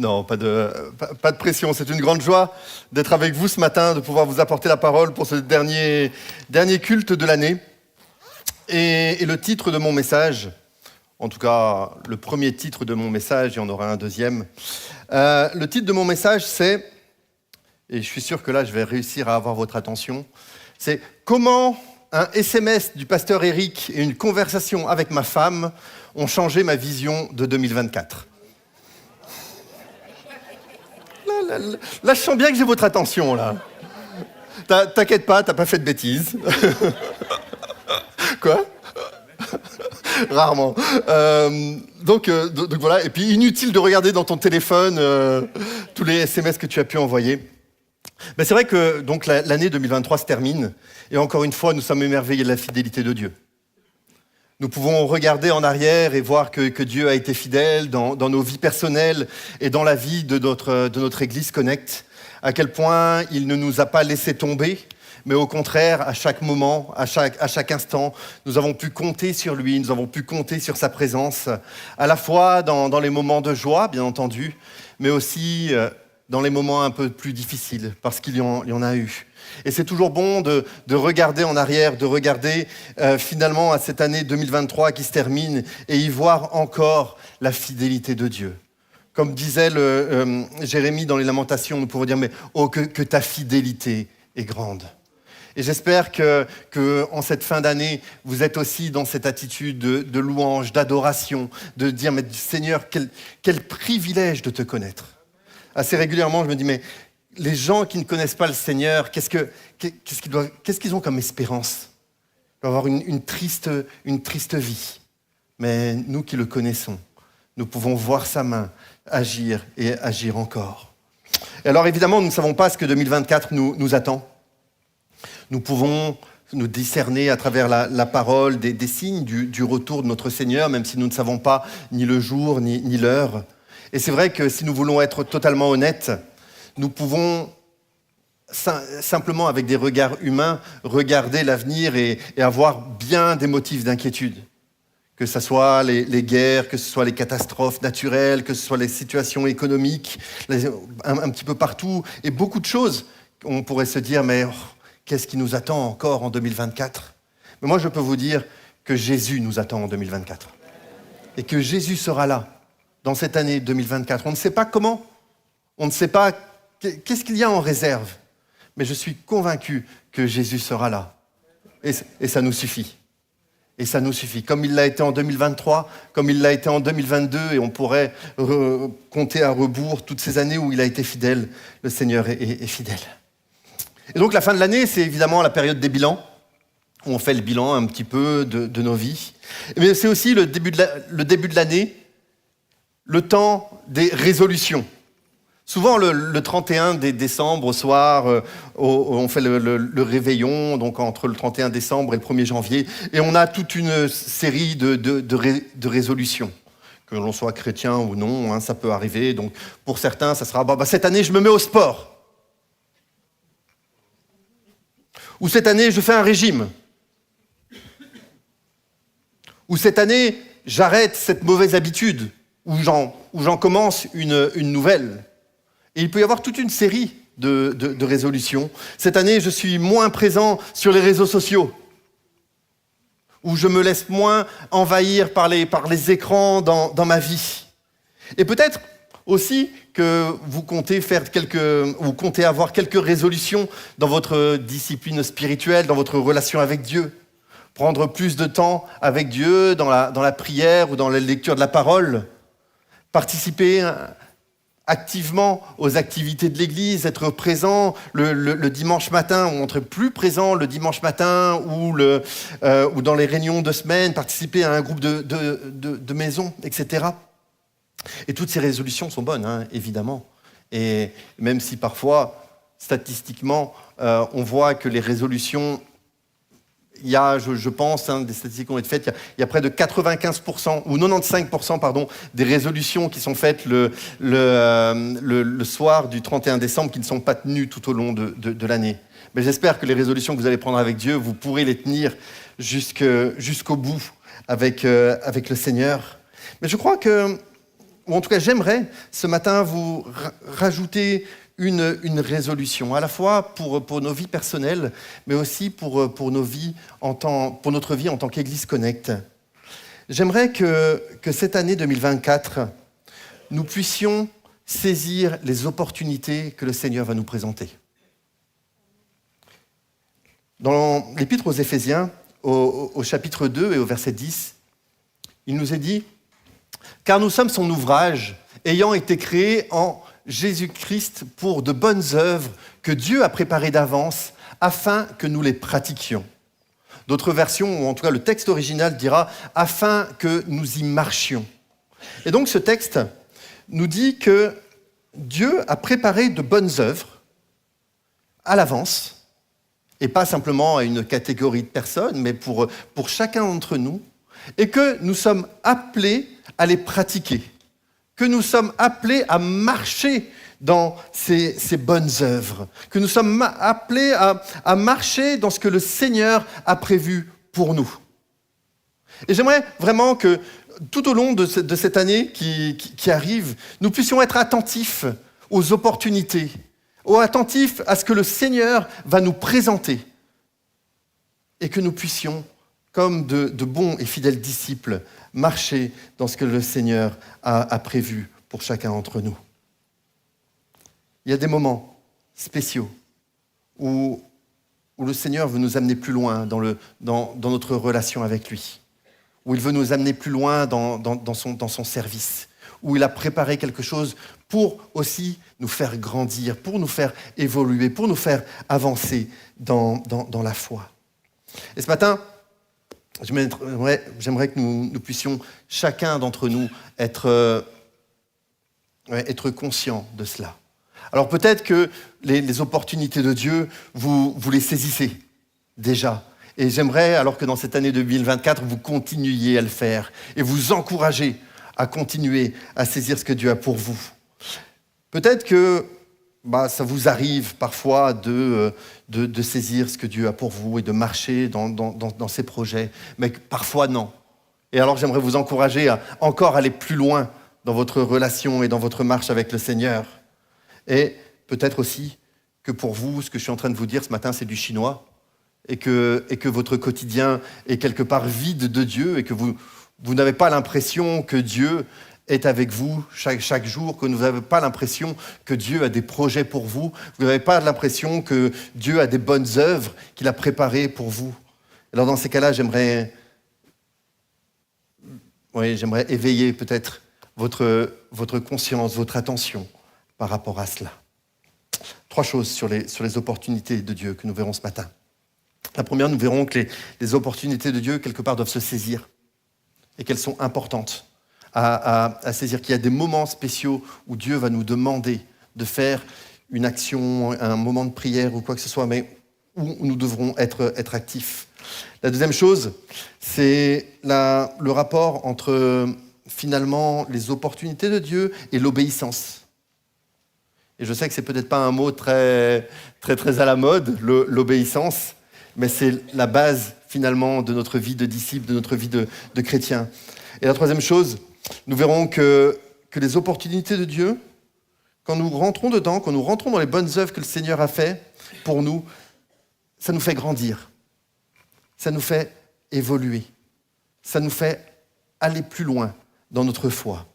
Non, pas de pression. C'est une grande joie d'être avec vous ce matin, de pouvoir vous apporter la parole pour ce dernier culte de l'année. Et le titre de mon message, en tout cas le premier titre de mon message, il y en aura un deuxième. Le titre de mon message, c'est, et je suis sûr que là je vais réussir à avoir votre attention, c'est « Comment un SMS du pasteur Eric et une conversation avec ma femme ont changé ma vision de 2024 ». Là, je sens bien que j'ai votre attention, là. T'inquiète pas, t'as pas fait de bêtises. Quoi ? Rarement. Donc voilà, et puis inutile de regarder dans ton téléphone tous les SMS que tu as pu envoyer. Mais c'est vrai que donc, l'année 2023 se termine, et encore une fois, nous sommes émerveillés de la fidélité de Dieu. Nous pouvons regarder en arrière et voir que Dieu a été fidèle dans nos vies personnelles et dans la vie de notre Église Connect, à quel point il ne nous a pas laissé tomber, mais au contraire, à chaque moment, à chaque instant, nous avons pu compter sur lui, nous avons pu compter sur sa présence, à la fois dans les moments de joie, bien entendu, mais aussi dans les moments un peu plus difficiles, parce qu'il y en a eu. Et c'est toujours bon de regarder en arrière, de regarder finalement à cette année 2023 qui se termine et y voir encore la fidélité de Dieu. Comme disait Jérémie dans les Lamentations, nous pouvons dire « Mais oh, que ta fidélité est grande ». Et j'espère que en cette fin d'année, vous êtes aussi dans cette attitude de louange, d'adoration, de dire « Mais Seigneur, quel privilège de te connaître ». Assez régulièrement, je me dis « Mais les gens qui ne connaissent pas le Seigneur, qu'est-ce qu'ils ont comme espérance ? Ils doivent avoir une triste vie. Mais nous qui le connaissons, nous pouvons voir sa main agir et agir encore. Et alors évidemment, nous ne savons pas ce que 2024 nous attend. Nous pouvons nous discerner à travers la parole des signes du retour de notre Seigneur, même si nous ne savons pas ni le jour ni l'heure. Et c'est vrai que si nous voulons être totalement honnêtes, nous pouvons simplement, avec des regards humains, regarder l'avenir et avoir bien des motifs d'inquiétude. Que ce soit les guerres, que ce soit les catastrophes naturelles, que ce soit les situations économiques, un petit peu partout, et beaucoup de choses. On pourrait se dire, mais qu'est-ce qui nous attend encore en 2024 ? Mais moi, je peux vous dire que Jésus nous attend en 2024. Et que Jésus sera là, dans cette année 2024. On ne sait pas comment, on ne sait pas qu'est-ce qu'il y a en réserve, mais je suis convaincu que Jésus sera là. Et ça nous suffit. Et ça nous suffit. Comme il l'a été en 2023, comme il l'a été en 2022, et on pourrait compter à rebours toutes ces années où il a été fidèle, le Seigneur est fidèle. Et donc la fin de l'année, c'est évidemment la période des bilans, où on fait le bilan un petit peu de nos vies. Mais c'est aussi le début de l'année, le temps des résolutions. Souvent, le 31 décembre, au soir, on fait le réveillon, donc entre le 31 décembre et le 1er janvier, et on a toute une série de résolutions. Que l'on soit chrétien ou non, ça peut arriver. Donc, pour certains, ça sera cette année, je me mets au sport. Ou cette année, je fais un régime. Ou cette année, j'arrête cette mauvaise habitude, ou j'en commence une nouvelle. Et il peut y avoir toute une série de résolutions. Cette année, je suis moins présent sur les réseaux sociaux, où je me laisse moins envahir par les écrans dans ma vie. Et peut-être aussi que vous comptez avoir quelques résolutions dans votre discipline spirituelle, dans votre relation avec Dieu. Prendre plus de temps avec Dieu dans la prière ou dans la lecture de la parole. Participer activement aux activités de l'Église, être présent le dimanche matin, ou être plus présent le dimanche matin ou dans les réunions de semaine, participer à un groupe de maison, etc. Et toutes ces résolutions sont bonnes, évidemment. Et même si parfois, statistiquement, on voit que les résolutions, il y a, je pense, des statistiques qui ont été faites, il y a près de 95% ou 95% des résolutions qui sont faites le soir du 31 décembre qui ne sont pas tenues tout au long de l'année. Mais j'espère que les résolutions que vous allez prendre avec Dieu, vous pourrez les tenir jusqu'au bout avec le Seigneur. Mais je crois que ou en tout cas j'aimerais ce matin vous rajouter une résolution, à la fois pour nos vies personnelles, mais aussi pour notre vie en tant qu'Église Connect. J'aimerais que cette année 2024, nous puissions saisir les opportunités que le Seigneur va nous présenter. Dans l'Épître aux Éphésiens, au chapitre 2 et au verset 10, il nous est dit « Car nous sommes son ouvrage, ayant été créés en Jésus-Christ pour de bonnes œuvres que Dieu a préparées d'avance afin que nous les pratiquions. » D'autres versions, ou en tout cas le texte original dira « afin que nous y marchions ». Et donc ce texte nous dit que Dieu a préparé de bonnes œuvres à l'avance, et pas simplement à une catégorie de personnes, mais pour chacun d'entre nous, et que nous sommes appelés à les pratiquer, que nous sommes appelés à marcher dans ces bonnes œuvres, que nous sommes appelés à marcher dans ce que le Seigneur a prévu pour nous. Et j'aimerais vraiment que tout au long de cette année qui arrive, nous puissions être attentifs aux opportunités, attentifs à ce que le Seigneur va nous présenter, et que nous puissions, comme de bons et fidèles disciples, marcher dans ce que le Seigneur a prévu pour chacun d'entre nous. Il y a des moments spéciaux où le Seigneur veut nous amener plus loin dans notre relation avec lui, où il veut nous amener plus loin dans son service, où il a préparé quelque chose pour aussi nous faire grandir, pour nous faire évoluer, pour nous faire avancer dans la foi. Et ce matin, j'aimerais que nous puissions, chacun d'entre nous, être conscients de cela. Alors peut-être que les opportunités de Dieu, vous les saisissez déjà. Et j'aimerais, alors que dans cette année 2024, vous continuiez à le faire et vous encouragez à continuer à saisir ce que Dieu a pour vous. Peut-être que ça vous arrive parfois de saisir ce que Dieu a pour vous et de marcher dans ses projets, mais parfois non. Et alors j'aimerais vous encourager à encore aller plus loin dans votre relation et dans votre marche avec le Seigneur. Et peut-être aussi que pour vous, ce que je suis en train de vous dire ce matin, c'est du chinois, et que votre quotidien est quelque part vide de Dieu, et que vous n'avez pas l'impression que Dieu est avec vous chaque jour, que vous n'avez pas l'impression que Dieu a des projets pour vous, vous n'avez pas l'impression que Dieu a des bonnes œuvres qu'il a préparées pour vous. Alors dans ces cas-là, j'aimerais éveiller peut-être votre conscience, votre attention par rapport à cela. 3 choses sur les opportunités de Dieu que nous verrons ce matin. La première, nous verrons que les opportunités de Dieu, quelque part, doivent se saisir et qu'elles sont importantes à saisir, qu'il y a des moments spéciaux où Dieu va nous demander de faire une action, un moment de prière ou quoi que ce soit, mais où nous devrons être actifs. La deuxième chose, c'est le rapport entre finalement les opportunités de Dieu et l'obéissance. Et je sais que c'est peut-être pas un mot très, très, très à la mode, l'obéissance, mais c'est la base finalement de notre vie de disciple, de notre vie de chrétien. Et la troisième chose, nous verrons que les opportunités de Dieu, quand nous rentrons dedans, quand nous rentrons dans les bonnes œuvres que le Seigneur a fait pour nous, ça nous fait grandir, ça nous fait évoluer, ça nous fait aller plus loin dans notre foi.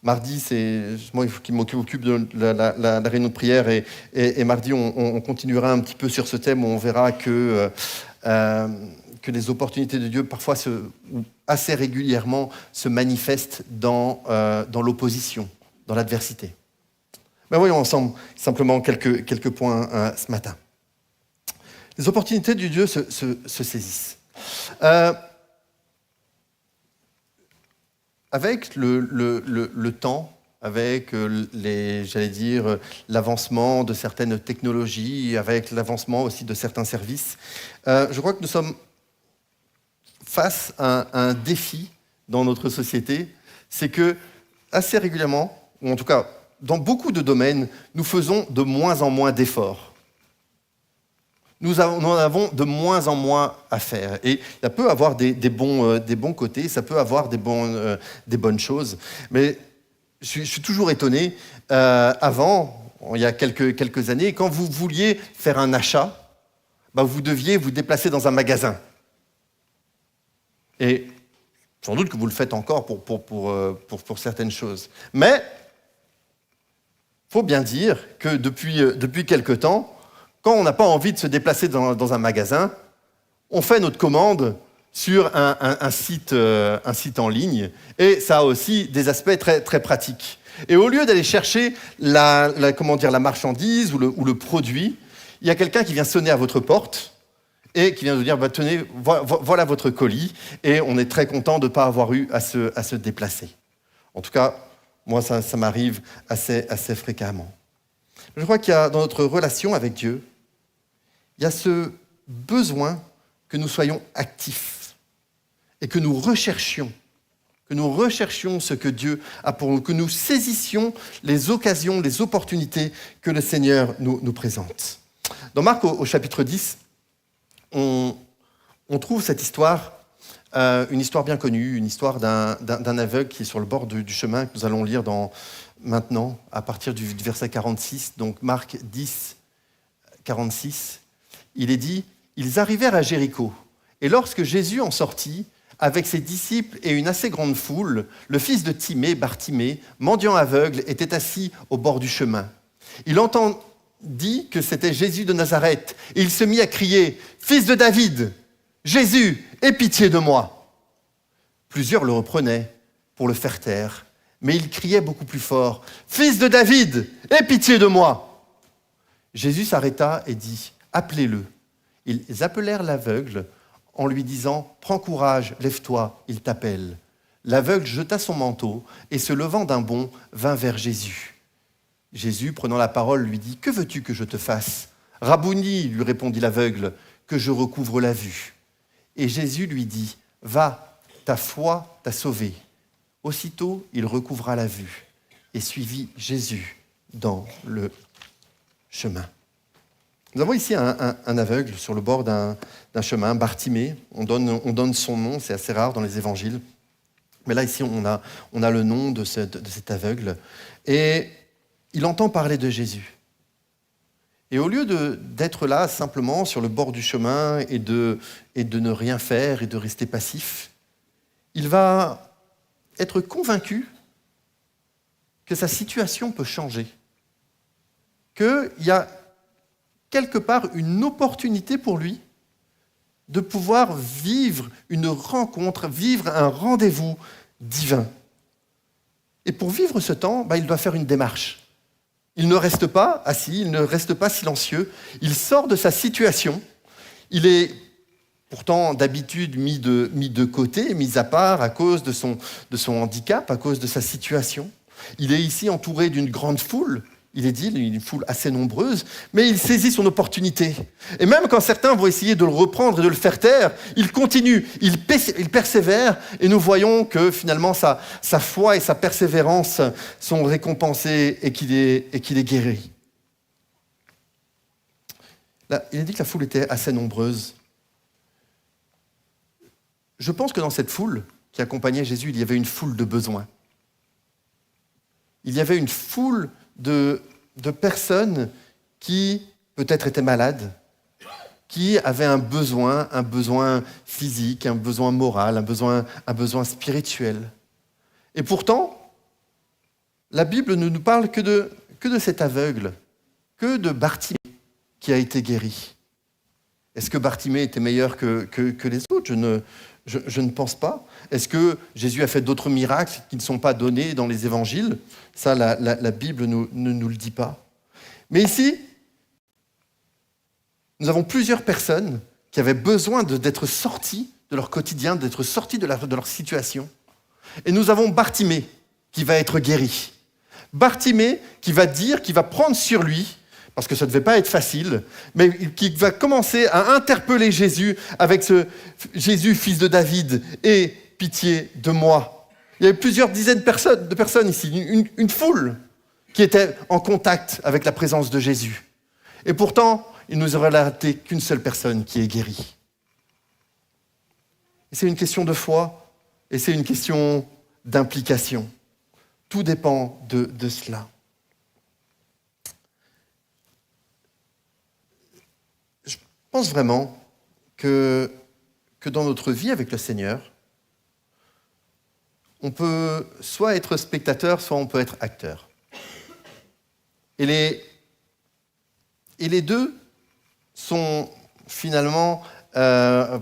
Mardi, c'est moi qui m'occupe de la réunion de prière et mardi, on continuera un petit peu sur ce thème où on verra que les opportunités de Dieu, parfois, assez régulièrement, se manifestent dans l'opposition, dans l'adversité. Mais voyons ensemble simplement quelques points ce matin. Les opportunités de Dieu se saisissent. Avec le temps, avec l'avancement de certaines technologies, avec l'avancement aussi de certains services, je crois que nous sommes face à un défi dans notre société, c'est que assez régulièrement, ou en tout cas dans beaucoup de domaines, nous faisons de moins en moins d'efforts. Nous en avons de moins en moins à faire. Et ça peut avoir des bons côtés, ça peut avoir des bonnes choses. Mais je suis toujours étonné. Avant, il y a quelques années, quand vous vouliez faire un achat, vous deviez vous déplacer dans un magasin. Et sans doute que vous le faites encore pour certaines choses. Mais il faut bien dire que depuis quelque temps, quand on n'a pas envie de se déplacer dans un magasin, on fait notre commande sur un site en ligne, et ça a aussi des aspects très, très pratiques. Et au lieu d'aller chercher la marchandise ou le produit, il y a quelqu'un qui vient sonner à votre porte et qui vient vous dire tenez, voilà votre colis, et on est très content de ne pas avoir eu à se déplacer. En tout cas, moi, ça m'arrive assez fréquemment. Je crois qu'il y a dans notre relation avec Dieu, il y a ce besoin que nous soyons actifs et que nous recherchions ce que Dieu a pour nous, que nous saisissions les occasions, les opportunités que le Seigneur nous présente. Dans Marc, au chapitre 10, on trouve cette histoire, une histoire bien connue, une histoire d'un aveugle qui est sur le bord du chemin, que nous allons lire maintenant, à partir du verset 46, donc Marc 10, 46. Il est dit « Ils arrivèrent à Jéricho, et lorsque Jésus en sortit, avec ses disciples et une assez grande foule, le fils de Timée, Bartimée, mendiant aveugle, était assis au bord du chemin. Il entendit que c'était Jésus de Nazareth, et il se mit à crier « Fils de David, Jésus, aie pitié de moi !» Plusieurs le reprenaient pour le faire taire, mais il criait beaucoup plus fort « Fils de David, aie pitié de moi !» Jésus s'arrêta et dit « Appelez-le ». Ils appelèrent l'aveugle en lui disant « Prends courage, lève-toi, il t'appelle ». L'aveugle jeta son manteau et se levant d'un bond, vint vers Jésus. Jésus, prenant la parole, lui dit « Que veux-tu que je te fasse ?»« Rabouni, lui répondit l'aveugle, que je recouvre la vue. » Et Jésus lui dit « Va, ta foi t'a sauvé. » Aussitôt, il recouvra la vue et suivit Jésus dans le chemin. Nous avons ici un aveugle sur le bord d'un chemin, Bartimée. On donne son nom, c'est assez rare dans les évangiles. Mais là, ici, on a le nom de cet aveugle. Et il entend parler de Jésus. Et au lieu d'être là, simplement, sur le bord du chemin, et de ne rien faire, et de rester passif, il va être convaincu que sa situation peut changer. Qu'il y a quelque part une opportunité pour lui de pouvoir vivre une rencontre, vivre un rendez-vous divin. Et pour vivre ce temps, il doit faire une démarche. Il ne reste pas assis, il ne reste pas silencieux, il sort de sa situation, il est pourtant d'habitude mis de côté, mis à part à cause de son handicap, à cause de sa situation. Il est ici entouré d'une grande foule, il est dit, une foule assez nombreuse, mais il saisit son opportunité. Et même quand certains vont essayer de le reprendre et de le faire taire, il continue, il persévère, et nous voyons que finalement sa foi et sa persévérance sont récompensées et qu'il est guéri. Là, il est dit que la foule était assez nombreuse. Je pense que dans cette foule qui accompagnait Jésus, il y avait une foule de besoins. Il y avait une foule de personnes qui peut-être étaient malades, qui avaient un besoin physique, un besoin moral, un besoin spirituel. Et pourtant, la Bible ne nous parle que de cet aveugle, que de Bartimée qui a été guéri. Est-ce que Bartimée était meilleur que les autres ? Je ne pense pas. Est-ce que Jésus a fait d'autres miracles qui ne sont pas donnés dans les évangiles ? Ça, la Bible ne nous le dit pas. Mais ici, nous avons plusieurs personnes qui avaient besoin d'être sorties de leur quotidien, d'être sorties de leur situation. Et nous avons Bartimée qui va être guéri. Bartimée qui va prendre sur lui, parce que ça ne devait pas être facile, mais qui va commencer à interpeller Jésus avec ce « Jésus, fils de David, aie pitié de moi ». Il y avait plusieurs dizaines de personnes ici, une foule qui était en contact avec la présence de Jésus. Et pourtant, il nous aurait relaté qu'une seule personne qui est guérie. Et c'est une question de foi et c'est une question d'implication. Tout dépend de cela. Je pense vraiment que dans notre vie avec le Seigneur, on peut soit être spectateur, soit on peut être acteur. Et les deux sont finalement à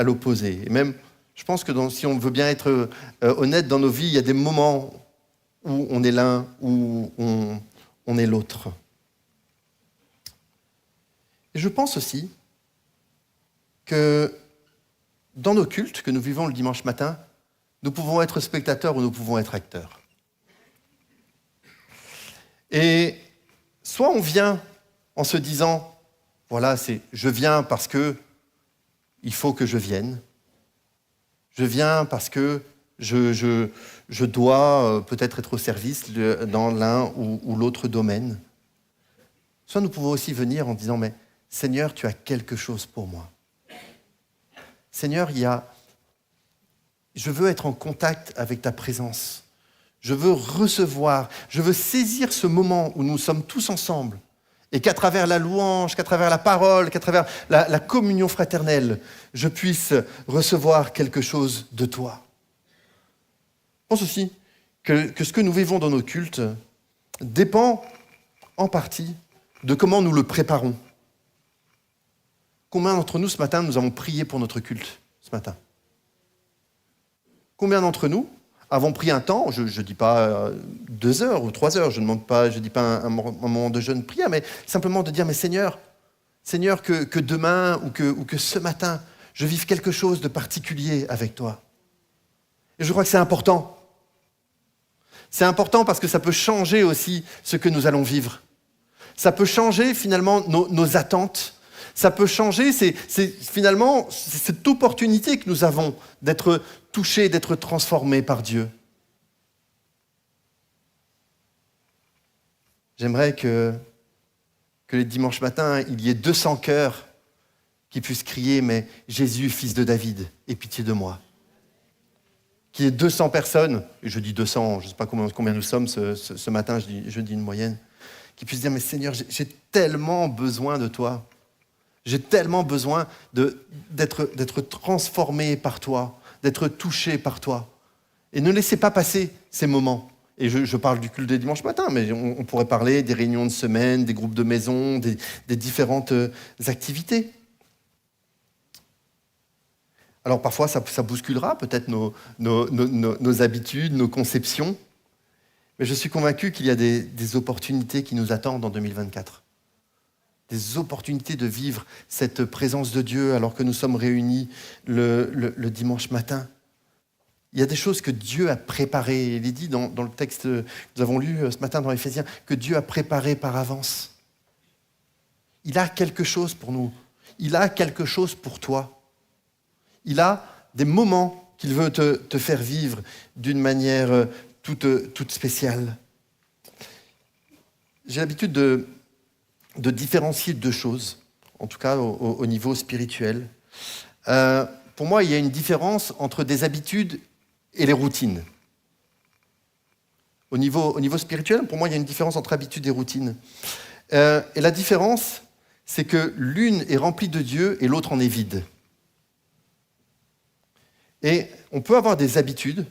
l'opposé. Et même, je pense que si on veut bien être honnête dans nos vies, il y a des moments où on est l'un, où on est l'autre. Et je pense aussi que dans nos cultes que nous vivons le dimanche matin, nous pouvons être spectateurs ou nous pouvons être acteurs. Et soit on vient en se disant, voilà, je viens parce que il faut que je vienne. Je viens parce que je dois peut-être être au service dans l'un ou l'autre domaine. Soit nous pouvons aussi venir en disant, mais Seigneur, tu as quelque chose pour moi. Seigneur, je veux être en contact avec ta présence. Je veux recevoir, je veux saisir ce moment où nous sommes tous ensemble et qu'à travers la louange, qu'à travers la parole, qu'à travers la communion fraternelle, je puisse recevoir quelque chose de toi. Je pense aussi que ce que nous vivons dans nos cultes dépend en partie de comment nous le préparons. Combien d'entre nous, ce matin, nous avons prié pour notre culte, ce matin? Combien d'entre nous avons pris un temps, je ne dis pas 2 heures ou 3 heures, je ne dis pas un moment de jeûne prière, mais simplement de dire, mais Seigneur, que demain ou que ce matin, je vive quelque chose de particulier avec toi. Et je crois que c'est important. C'est important parce que ça peut changer aussi ce que nous allons vivre. Ça peut changer finalement nos attentes. Ça peut changer, c'est finalement cette opportunité que nous avons d'être touchés, d'être transformés par Dieu. J'aimerais que les dimanches matins, il y ait 200 cœurs qui puissent crier « Mais Jésus, fils de David, aie pitié de moi ». Qu'il y ait 200 personnes, et je dis 200, je ne sais pas combien nous sommes ce matin, je dis une moyenne, qui puissent dire « Mais Seigneur, j'ai tellement besoin de toi ». J'ai tellement besoin d'être transformé par toi, d'être touché par toi. Et ne laissez pas passer ces moments. Et je parle du culte des dimanches matins, mais on pourrait parler des réunions de semaine, des groupes de maison, des différentes activités. Alors parfois, ça bousculera peut-être nos habitudes, nos conceptions. Mais je suis convaincu qu'il y a des opportunités qui nous attendent en 2024. Des opportunités de vivre cette présence de Dieu alors que nous sommes réunis le dimanche matin. Il y a des choses que Dieu a préparées. Il est dit dans le texte que nous avons lu ce matin dans Éphésiens, que Dieu a préparé par avance. Il a quelque chose pour nous. Il a quelque chose pour toi. Il a des moments qu'il veut te faire vivre d'une manière toute spéciale. J'ai l'habitude de différencier 2 choses, en tout cas au niveau spirituel. Pour moi, il y a une différence entre des habitudes et les routines. Au niveau spirituel, pour moi, il y a une différence entre habitudes et routines. Et la différence, c'est que l'une est remplie de Dieu et l'autre en est vide. Et on peut avoir des habitudes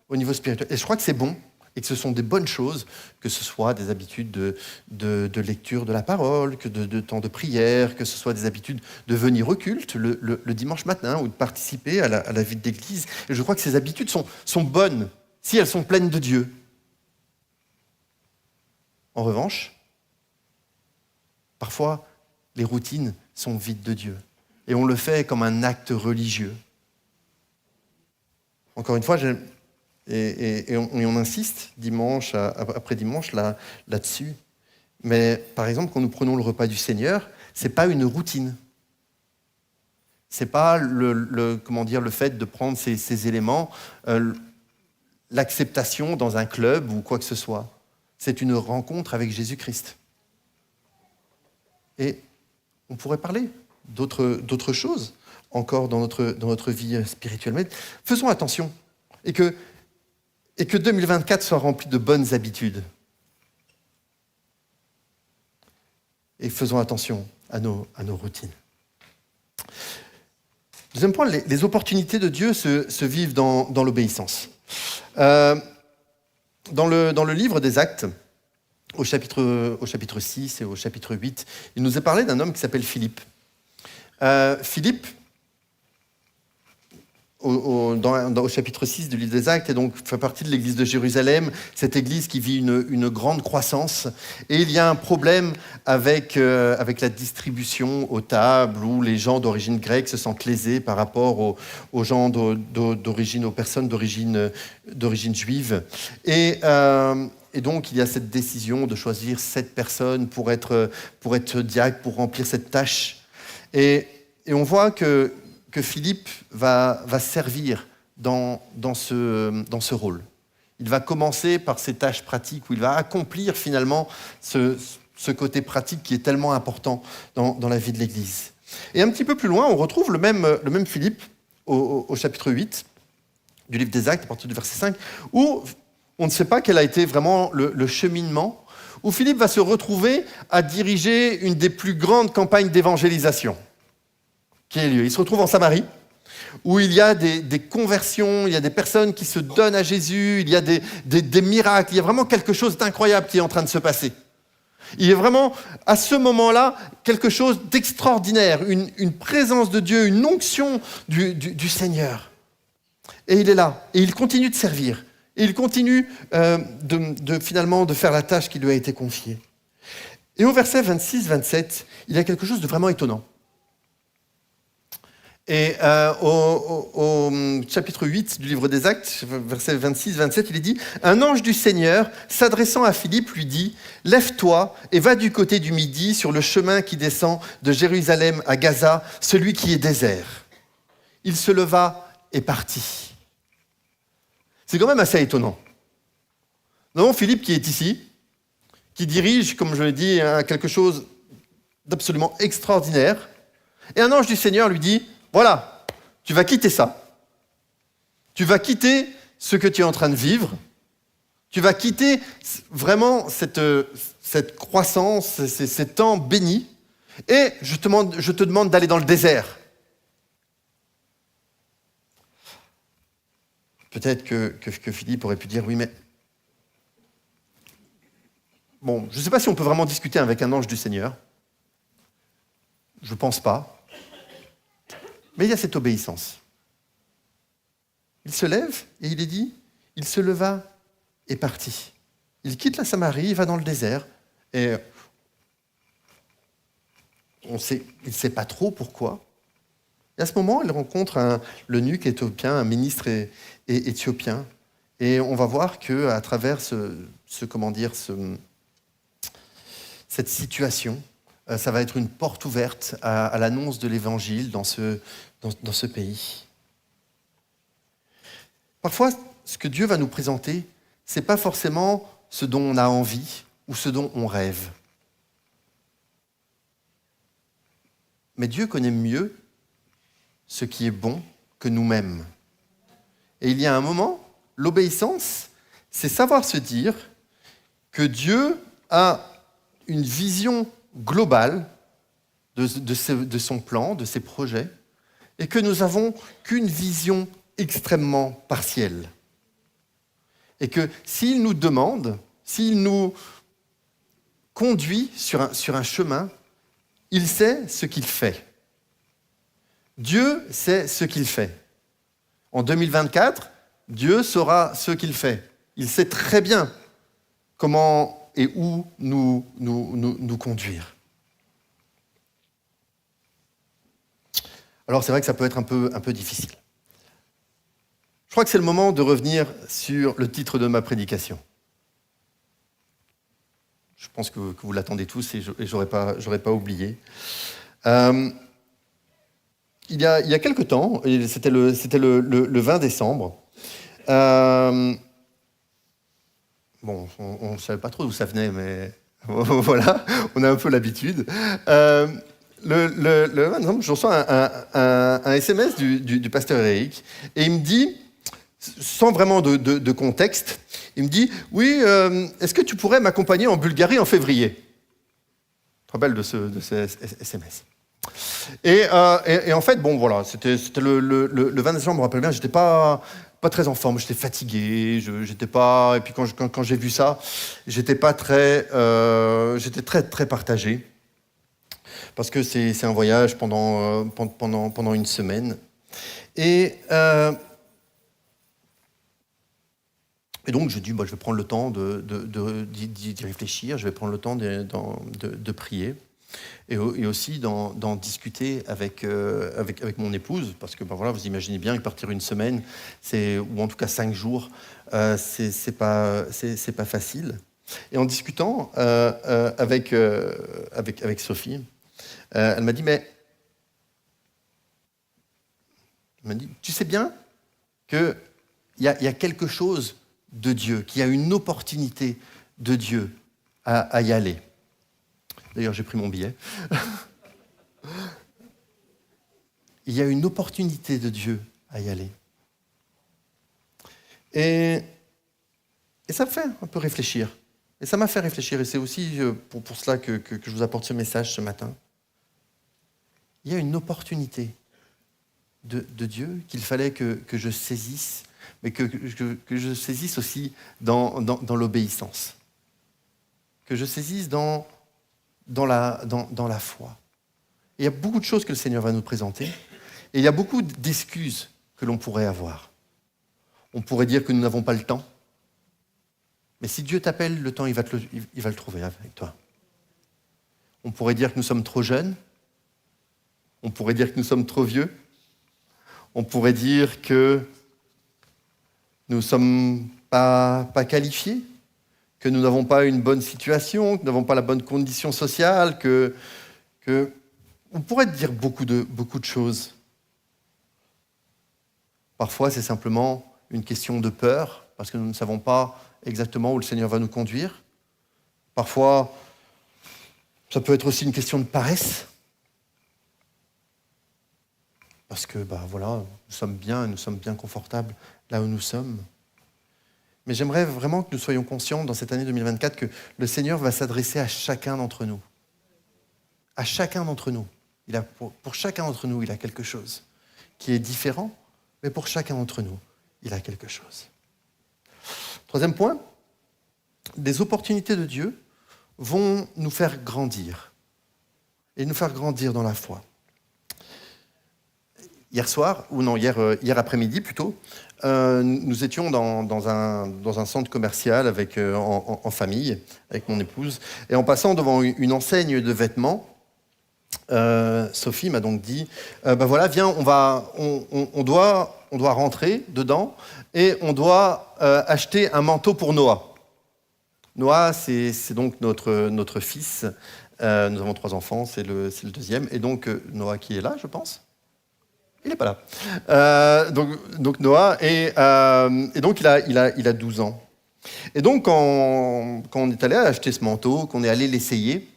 au niveau spirituel, et je crois que c'est bon, et que ce sont des bonnes choses, que ce soit des habitudes de lecture de la parole, que de temps de prière, que ce soit des habitudes de venir au culte le dimanche matin ou de participer à la vie de l'Église. Et je crois que ces habitudes sont bonnes si elles sont pleines de Dieu. En revanche, parfois, les routines sont vides de Dieu. Et on le fait comme un acte religieux. Encore une fois, on insiste dimanche après dimanche là-dessus. Mais par exemple, quand nous prenons le repas du Seigneur, ce n'est pas une routine. Ce n'est pas le fait de prendre ces éléments, l'acceptation dans un club ou quoi que ce soit. C'est une rencontre avec Jésus-Christ. Et on pourrait parler d'autres choses encore dans notre vie spirituelle. Mais faisons attention. Et et que 2024 soit rempli de bonnes habitudes. Et faisons attention à nos routines. Deuxième point, les opportunités de Dieu se vivent dans l'obéissance. Dans le livre des Actes, au chapitre 6 et au chapitre 8, il nous est parlé d'un homme qui s'appelle Philippe. Philippe, au chapitre 6 du livre des Actes, et donc fait partie de l'église de Jérusalem, cette église qui vit une grande croissance. Et il y a un problème avec la distribution aux tables, où les gens d'origine grecque se sentent lésés par rapport aux gens d'origine, aux personnes d'origine juive. Et donc, il y a cette décision de choisir 7 personnes pour être diacre, pour remplir cette tâche. Et on voit que Philippe va servir dans ce rôle. Il va commencer par ces tâches pratiques où il va accomplir finalement ce côté pratique qui est tellement important dans la vie de l'Église. Et un petit peu plus loin, on retrouve le même Philippe au chapitre 8 du livre des Actes, à partir du verset 5, où on ne sait pas quel a été vraiment le cheminement, où Philippe va se retrouver à diriger une des plus grandes campagnes d'évangélisation qui a lieu. Il se retrouve en Samarie, où il y a des conversions, il y a des personnes qui se donnent à Jésus, il y a des miracles, il y a vraiment quelque chose d'incroyable qui est en train de se passer. Il y a vraiment, à ce moment-là, quelque chose d'extraordinaire, une présence de Dieu, une onction du Seigneur. Et il est là, et il continue de servir, et il continue finalement de faire la tâche qui lui a été confiée. Et au verset 26-27, il y a quelque chose de vraiment étonnant. Et au chapitre 8 du livre des Actes, verset 26-27, il est dit « Un ange du Seigneur, s'adressant à Philippe, lui dit « Lève-toi et va du côté du Midi sur le chemin qui descend de Jérusalem à Gaza, celui qui est désert. » Il se leva et partit. C'est quand même assez étonnant. Nous avons Philippe qui est ici, qui dirige, comme je l'ai dit, quelque chose d'absolument extraordinaire. Et un ange du Seigneur lui dit « Voilà, tu vas quitter ça. Tu vas quitter ce que tu es en train de vivre. Tu vas quitter vraiment cette croissance, ces temps bénis. Et je te demande d'aller dans le désert. » Peut-être que Philippe aurait pu dire « Oui, mais... » Bon, je ne sais pas si on peut vraiment discuter avec un ange du Seigneur. Je ne pense pas. Mais il y a cette obéissance. Il se lève et il est dit, il se leva et partit. Il quitte la Samarie, il va dans le désert. Et il ne sait pas trop pourquoi. Et à ce moment, il rencontre l'eunuque éthiopien, un ministre éthiopien. Et on va voir qu'à travers cette situation, ça va être une porte ouverte à l'annonce de l'Évangile dans ce pays. Parfois, ce que Dieu va nous présenter, ce n'est pas forcément ce dont on a envie ou ce dont on rêve. Mais Dieu connaît mieux ce qui est bon que nous-mêmes. Et il y a un moment, l'obéissance, c'est savoir se dire que Dieu a une vision globale de son plan, de ses projets, et que nous n'avons qu'une vision extrêmement partielle. Et que s'il nous demande, s'il nous conduit sur un chemin, il sait ce qu'il fait. Dieu sait ce qu'il fait. En 2024, Dieu saura ce qu'il fait. Il sait très bien comment et où nous conduire. Alors c'est vrai que ça peut être un peu difficile. Je crois que c'est le moment de revenir sur le titre de ma prédication. Je pense que vous l'attendez tous et j'aurais pas oublié. Il y a quelque temps, et c'était le 20 décembre, bon, on ne savait pas trop d'où ça venait, mais voilà, on a un peu l'habitude. Le 20 décembre, je reçois un SMS du pasteur Eric, et il me dit sans vraiment de contexte. Il me dit, oui, est-ce que tu pourrais m'accompagner en Bulgarie en février? Tu te rappelles de ce SMS. Et en fait, bon, voilà, c'était le 20 décembre, je me rappelle bien, j'étais pas très en forme, j'étais fatigué, j'étais pas... Et puis quand j'ai vu ça, j'étais très partagé. Parce que c'est un voyage pendant une semaine. Et donc, je dis, je vais prendre le temps d'y réfléchir, je vais prendre le temps de prier. Et aussi d'en discuter avec mon épouse, parce que voilà, vous imaginez bien que partir une semaine, ou en tout cas 5 jours, c'est pas facile. Et en discutant avec Sophie, elle m'a dit, tu sais bien qu'il y a quelque chose de Dieu, qu'il y a une opportunité de Dieu à y aller. D'ailleurs, j'ai pris mon billet. Il y a une opportunité de Dieu à y aller. Et ça me fait un peu réfléchir. Et ça m'a fait réfléchir. Et c'est aussi pour cela que je vous apporte ce message ce matin. Il y a une opportunité de Dieu qu'il fallait que je saisisse, mais que je saisisse aussi dans l'obéissance. Que je saisisse dans la foi. Et il y a beaucoup de choses que le Seigneur va nous présenter, et il y a beaucoup d'excuses que l'on pourrait avoir. On pourrait dire que nous n'avons pas le temps, mais si Dieu t'appelle, le temps, il va le trouver avec toi. On pourrait dire que nous sommes trop jeunes, on pourrait dire que nous sommes trop vieux, on pourrait dire que nous ne sommes pas qualifiés, que nous n'avons pas une bonne situation, que nous n'avons pas la bonne condition sociale, que on pourrait dire beaucoup de choses. Parfois, c'est simplement une question de peur, parce que nous ne savons pas exactement où le Seigneur va nous conduire. Parfois, ça peut être aussi une question de paresse, parce que voilà, nous sommes bien confortables là où nous sommes. Mais j'aimerais vraiment que nous soyons conscients dans cette année 2024 que le Seigneur va s'adresser à chacun d'entre nous. À chacun d'entre nous. Pour chacun d'entre nous, il a quelque chose qui est différent, mais pour chacun d'entre nous, il a quelque chose. Troisième point, des opportunités de Dieu vont nous faire grandir et nous faire grandir dans la foi. Hier après-midi plutôt, nous étions dans un centre commercial en famille, avec mon épouse, et en passant devant une enseigne de vêtements, Sophie m'a donc dit, voilà, viens, on doit rentrer dedans et on doit acheter un manteau pour Noah. Noah, c'est donc notre fils. Nous avons 3 enfants, c'est le deuxième, et donc Noah qui est là, je pense. Il n'est pas là. Donc Noah, et donc il a 12 ans. Et donc quand on est allé acheter ce manteau, qu'on est allé l'essayer,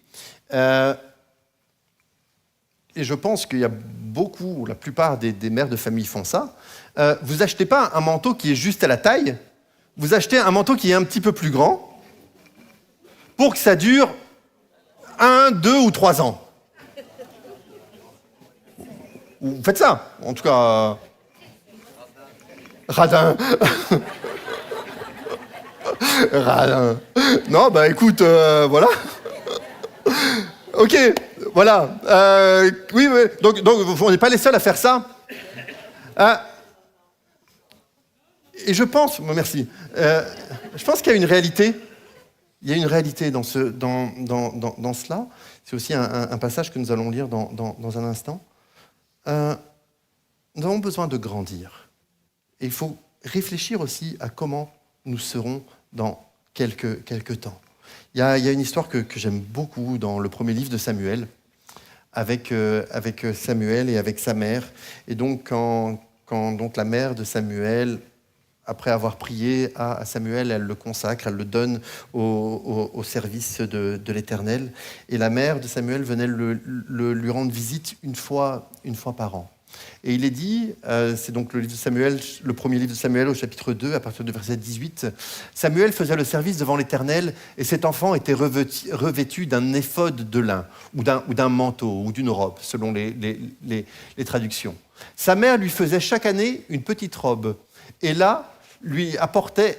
et je pense qu'il y a la plupart des mères de famille font ça, vous n'achetez pas un manteau qui est juste à la taille, vous achetez un manteau qui est un petit peu plus grand pour que ça dure 1, 2 ou 3 ans. Vous faites ça, en tout cas. Radin. Radin. Non, écoute, voilà. Ok, voilà. Oui, donc on n'est pas les seuls à faire ça. Et je pense, merci. Je pense qu'il y a une réalité. Il y a une réalité dans cela. C'est aussi un passage que nous allons lire dans un instant. Nous avons besoin de grandir. Et il faut réfléchir aussi à comment nous serons dans quelques temps. Il y a une histoire que j'aime beaucoup dans le premier livre de Samuel, avec Samuel et avec sa mère. Et donc, quand donc la mère de Samuel, après avoir prié à Samuel, elle le consacre, elle le donne au service de l'Éternel. Et la mère de Samuel venait lui rendre visite une fois par an. Et il est dit, c'est donc le livre de Samuel, le premier livre de Samuel au chapitre 2, à partir du verset 18, « Samuel faisait le service devant l'Éternel, et cet enfant était revêtu d'un éphod de lin, ou d'un manteau, ou d'une robe, selon les traductions. Sa mère lui faisait chaque année une petite robe, et la lui apportait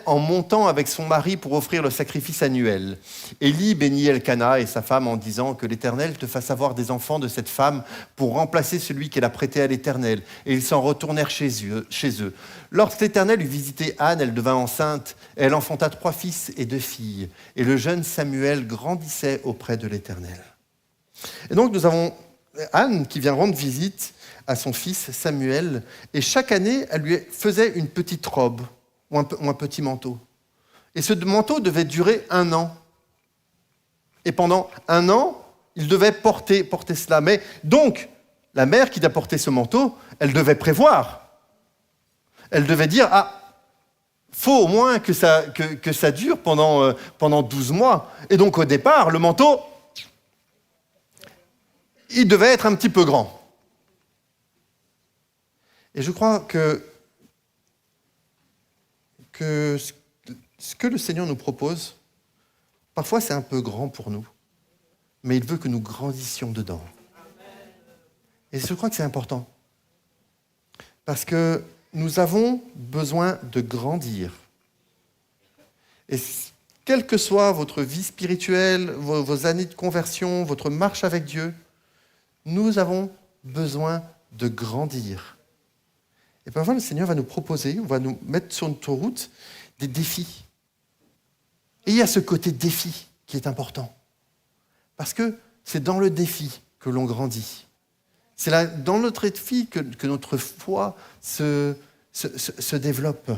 en montant avec son mari pour offrir le sacrifice annuel. Élie bénit Elkana et sa femme en disant que l'Éternel te fasse avoir des enfants de cette femme pour remplacer celui qu'elle a prêté à l'Éternel. Et ils s'en retournèrent chez eux. Lorsque l'Éternel eut visité Anne, elle devint enceinte. Et elle enfanta 3 fils et 2 filles. Et le jeune Samuel grandissait auprès de l'Éternel. Et donc nous avons Anne qui vient rendre visite à son fils Samuel, et chaque année, elle lui faisait une petite robe ou un petit manteau. Et ce manteau devait durer 1 an. Et pendant 1 an, il devait porter cela. Mais donc, la mère qui doit porter ce manteau, elle devait prévoir. Elle devait dire, faut au moins que ça dure pendant 12 mois. Et donc, au départ, le manteau, il devait être un petit peu grand. Et je crois que ce que le Seigneur nous propose, parfois c'est un peu grand pour nous, mais il veut que nous grandissions dedans. Et je crois que c'est important, parce que nous avons besoin de grandir. Et quelle que soit votre vie spirituelle, vos années de conversion, votre marche avec Dieu, nous avons besoin de grandir. Et parfois, le Seigneur va nous proposer, on va nous mettre sur notre route des défis. Et il y a ce côté défi qui est important. Parce que c'est dans le défi que l'on grandit. C'est dans notre défi que notre foi se développe.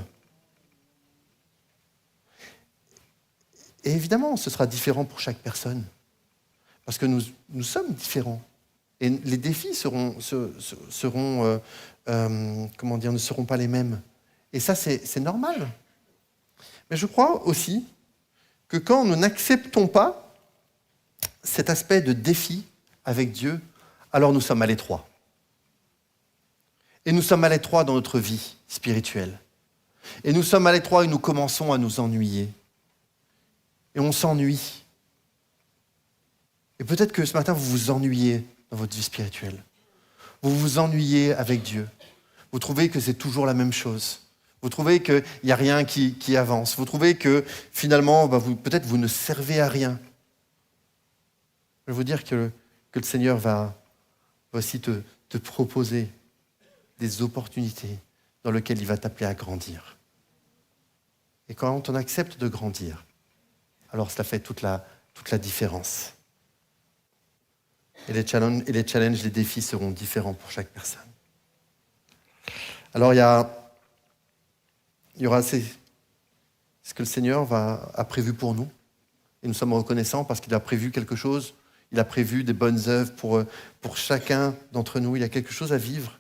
Et évidemment, ce sera différent pour chaque personne. Parce que nous sommes différents. Et les défis ne seront pas les mêmes. Et ça, c'est normal. Mais je crois aussi que quand nous n'acceptons pas cet aspect de défi avec Dieu, alors nous sommes à l'étroit. Et nous sommes à l'étroit dans notre vie spirituelle. Et nous sommes à l'étroit et nous commençons à nous ennuyer. Et on s'ennuie. Et peut-être que ce matin, vous vous ennuyez dans votre vie spirituelle. Vous vous ennuyez avec Dieu. Vous trouvez que c'est toujours la même chose. Vous trouvez qu'il n'y a rien qui avance. Vous trouvez que finalement, peut-être vous ne servez à rien. Je vais vous dire que le Seigneur va aussi te proposer des opportunités dans lesquelles il va t'appeler à grandir. Et quand on accepte de grandir, alors cela fait toute la différence. Et les challenges, les défis seront différents pour chaque personne. Alors il y aura ce que le Seigneur a prévu pour nous. Et nous sommes reconnaissants parce qu'il a prévu quelque chose. Il a prévu des bonnes œuvres pour chacun d'entre nous. Il y a quelque chose à vivre.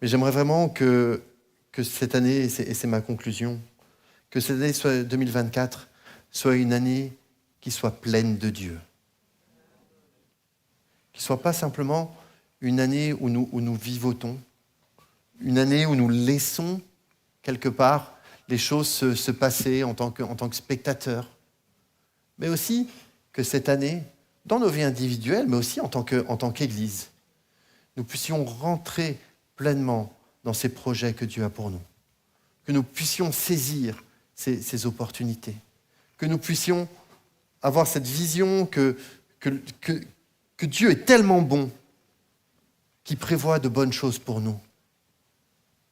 Mais j'aimerais vraiment que cette année, et c'est ma conclusion, que cette année 2024 soit une année qui soit pleine de Dieu. Qui ne soit pas simplement une année où nous vivotons, une année où nous laissons quelque part les choses se passer en tant que spectateurs, mais aussi que cette année, dans nos vies individuelles, mais aussi en tant qu'Église, nous puissions rentrer pleinement dans ces projets que Dieu a pour nous, que nous puissions saisir ces opportunités, que nous puissions avoir cette vision que Dieu est tellement bon qu'il prévoit de bonnes choses pour nous,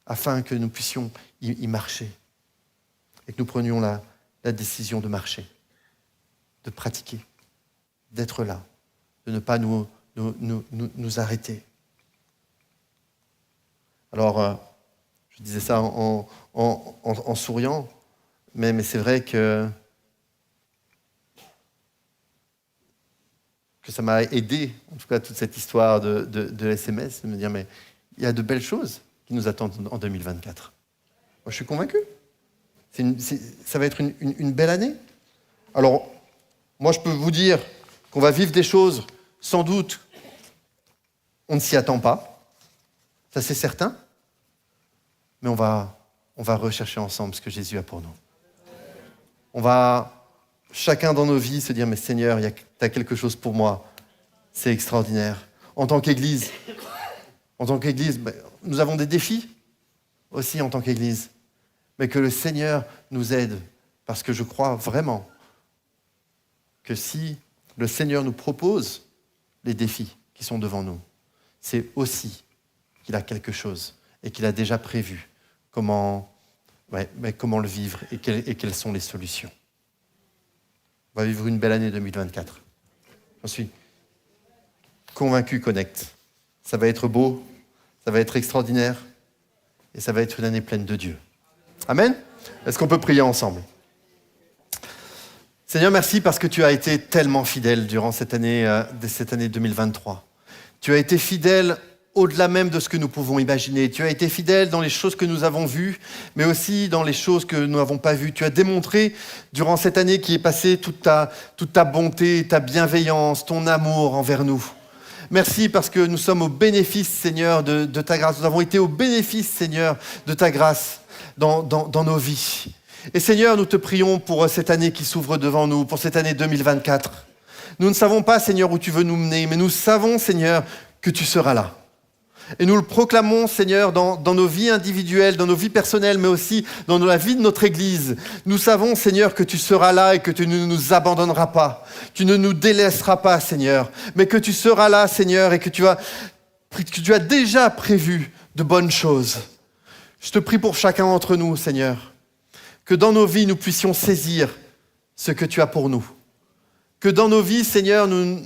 afin que nous puissions y marcher et que nous prenions la décision de marcher, de pratiquer, d'être là, de ne pas nous arrêter. Alors, je disais ça en souriant, mais c'est vrai que ça m'a aidé, en tout cas toute cette histoire de SMS, de me dire mais il y a de belles choses qui nous attendent en 2024. Moi, je suis convaincu. Ça va être une belle année. Alors, moi, je peux vous dire qu'on va vivre des choses, sans doute, On ne s'y attend pas, ça c'est certain, mais on va rechercher ensemble ce que Jésus a pour nous. On va, chacun dans nos vies, se dire, mais Seigneur, tu as quelque chose pour moi, c'est extraordinaire. En tant qu'Église, nous avons des défis aussi en tant qu'Église, mais que le Seigneur nous aide, parce que je crois vraiment que si le Seigneur nous propose les défis qui sont devant nous, c'est aussi qu'il a quelque chose et qu'il a déjà prévu comment le vivre et quelles sont les solutions. On va vivre une belle année 2024. J'en suis convaincu, Connect. Ça va être beau, ça va être extraordinaire et ça va être une année pleine de Dieu. Amen. Est-ce qu'on peut prier ensemble? Seigneur, merci parce que tu as été tellement fidèle durant cette année 2023. Tu as été fidèle au-delà même de ce que nous pouvons imaginer. Tu as été fidèle dans les choses que nous avons vues, mais aussi dans les choses que nous n'avons pas vues. Tu as démontré, durant cette année qui est passée, toute ta bonté, ta bienveillance, ton amour envers nous. Merci parce que nous sommes au bénéfice, Seigneur, de ta grâce. Nous avons été au bénéfice, Seigneur, de ta grâce dans nos vies. Et Seigneur, nous te prions pour cette année qui s'ouvre devant nous, pour cette année 2024. Nous ne savons pas, Seigneur, où tu veux nous mener, mais nous savons, Seigneur, que tu seras là. Et nous le proclamons, Seigneur, dans nos vies individuelles, dans nos vies personnelles, mais aussi dans la vie de notre Église. Nous savons, Seigneur, que tu seras là et que tu ne nous abandonneras pas. Tu ne nous délaisseras pas, Seigneur, mais que tu seras là, Seigneur, et que tu as déjà prévu de bonnes choses. Je te prie pour chacun d'entre nous, Seigneur, que dans nos vies, nous puissions saisir ce que tu as pour nous. Que dans nos vies, Seigneur, nous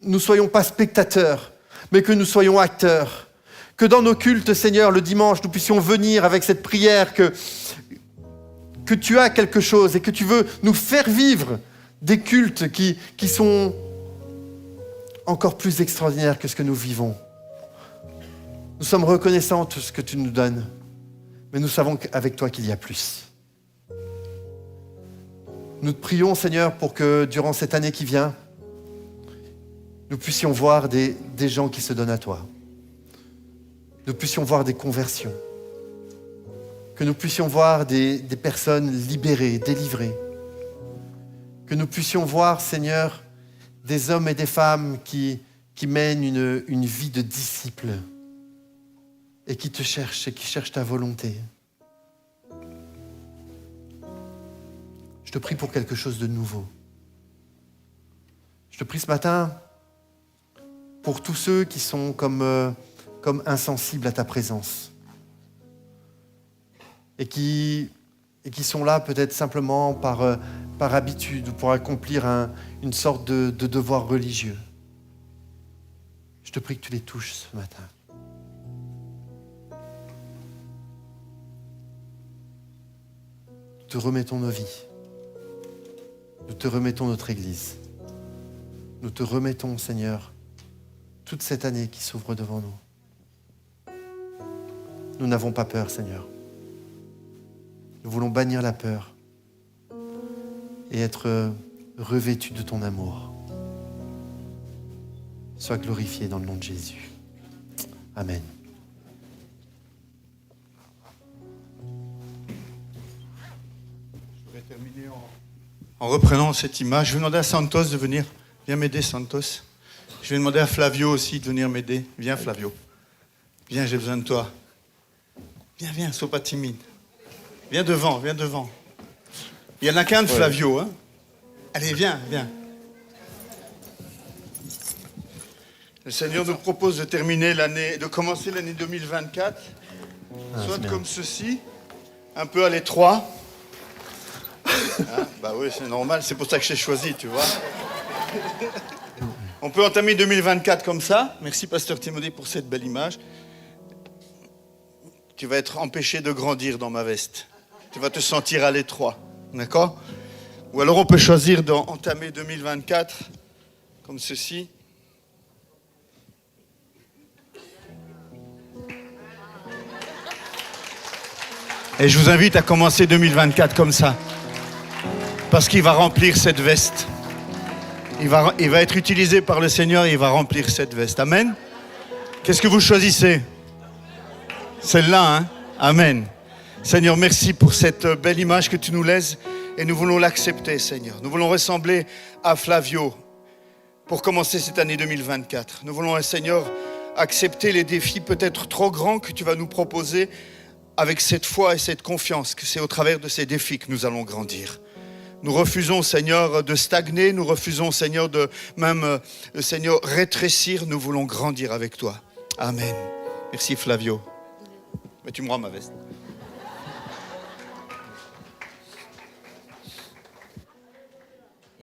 ne soyons pas spectateurs, mais que nous soyons acteurs. Que dans nos cultes, Seigneur, le dimanche, nous puissions venir avec cette prière que tu as quelque chose et que tu veux nous faire vivre des cultes qui sont encore plus extraordinaires que ce que nous vivons. Nous sommes reconnaissants de ce que tu nous donnes, mais nous savons qu'avec toi qu'il y a plus. Nous te prions, Seigneur, pour que durant cette année qui vient, nous puissions voir des gens qui se donnent à toi. Nous puissions voir des conversions. Que nous puissions voir des personnes libérées, délivrées. Que nous puissions voir, Seigneur, des hommes et des femmes qui mènent une vie de disciples et qui te cherchent et qui cherchent ta volonté. Je te prie pour quelque chose de nouveau. Je te prie ce matin pour tous ceux qui sont comme insensibles à ta présence et qui sont là peut-être simplement par habitude ou pour accomplir une sorte de devoir religieux. Je te prie que tu les touches ce matin. Nous te remettons nos vies. Nous te remettons notre Église. Nous te remettons, Seigneur, toute cette année qui s'ouvre devant nous. Nous n'avons pas peur, Seigneur. Nous voulons bannir la peur et être revêtus de ton amour. Sois glorifié dans le nom de Jésus. Amen. Je voudrais terminer en reprenant cette image. Je vais demander à Santos de venir. Viens m'aider, Santos. Je vais demander à Flavio aussi de venir m'aider. Viens, Flavio. Viens, j'ai besoin de toi. Viens, sois pas timide. Viens devant, viens devant. Il n'y en a qu'un de Flavio, hein. Allez, viens. Le Seigneur nous propose de commencer l'année 2024, soit comme ceci, un peu à l'étroit. Bah oui, c'est normal, c'est pour ça que j'ai choisi, tu vois. On peut entamer 2024 comme ça. Merci, Pasteur Timothée, pour cette belle image. Tu vas être empêché de grandir dans ma veste. Tu vas te sentir à l'étroit, d'accord? Ou alors on peut choisir d'entamer 2024 comme ceci. Et je vous invite à commencer 2024 comme ça. Parce qu'il va remplir cette veste. Il va être utilisé par le Seigneur et il va remplir cette veste. Amen. Qu'est-ce que vous choisissez? Celle-là, hein? Amen. Seigneur, merci pour cette belle image que tu nous laisses et nous voulons l'accepter, Seigneur. Nous voulons ressembler à Flavio pour commencer cette année 2024. Nous voulons, Seigneur, accepter les défis peut-être trop grands que tu vas nous proposer avec cette foi et cette confiance que c'est au travers de ces défis que nous allons grandir. Nous refusons, Seigneur, de stagner. Nous refusons, Seigneur, de même, Seigneur, rétrécir. Nous voulons grandir avec toi. Amen. Merci, Flavio. Mais tu me rends ma veste.